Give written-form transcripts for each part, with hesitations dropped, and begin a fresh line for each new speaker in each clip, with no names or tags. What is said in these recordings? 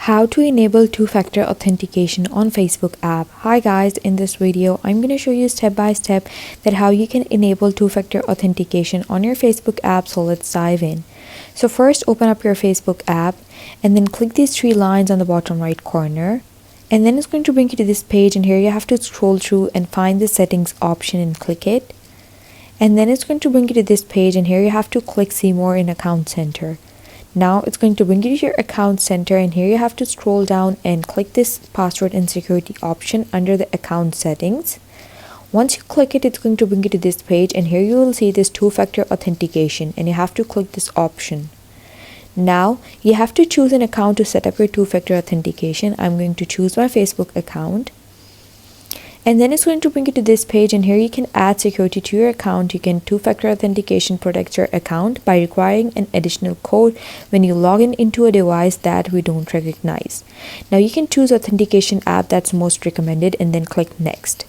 How to enable two-factor authentication on Facebook app. Hi guys, in this video I'm going to show you step by step that how you can enable two-factor authentication on your Facebook app. So let's dive in. So first open up your Facebook app and then click these three lines on the bottom right corner, and then it's going to bring you to this page, and here you have to scroll through and find the settings option and click it. And then it's going to bring you to this page, and here you have to click see more in account center. Now it's going to bring you to your account center, and here you have to scroll down and click this password and security option under the account settings. Once you click it, it's going to bring you to this page, and here you will see this two-factor authentication, and you have to click this option. Now you have to choose an account to set up your two-factor authentication. I'm going to choose my Facebook account. And then it's going to bring you to this page, and here you can add security to your account. You can two-factor authentication protect your account by requiring an additional code when you log in into a device that we don't recognize. Now you can choose authentication app that's most recommended and then click next.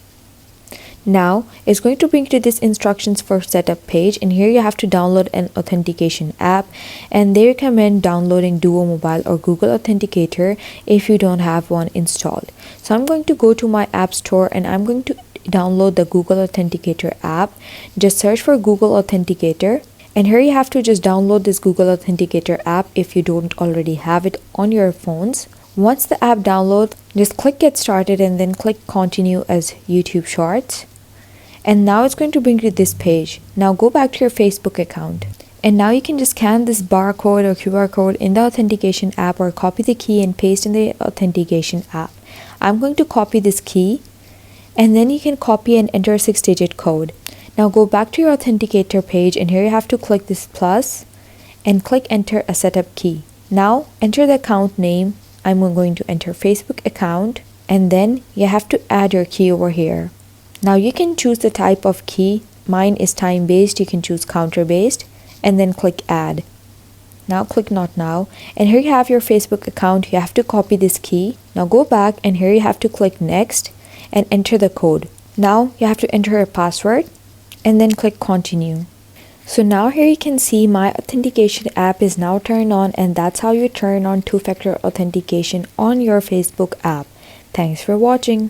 Now it's going to bring you to this instructions for setup page, and here you have to download an authentication app, and they recommend downloading Duo Mobile or Google Authenticator if you don't have one installed. So I'm going to go to my app store and I'm going to download the Google Authenticator app. Just search for Google Authenticator, and here you have to just download this Google Authenticator app if you don't already have it on your phones. Once the app downloads, just click get started and then click continue as YouTube Shorts. And now it's going to bring you to this page. Now go back to your Facebook account. And now you can just scan this barcode or QR code in the authentication app, or copy the key and paste in the authentication app. I'm going to copy this key, and then you can copy and enter a 6-digit code. Now go back to your authenticator page, and here you have to click this plus and click enter a setup key. Now enter the account name. I'm going to enter Facebook account, and then you have to add your key over here. Now you can choose the type of key. Mine is time based. You can choose counter based, and then click add. Now click not now, and here you have your Facebook account. You have to copy this key. Now go back, and here you have to click next and enter the code. Now you have to enter a password and then click continue. So now here you can see my authentication app is now turned on, and that's how you turn on two-factor authentication on your Facebook app. Thanks for watching.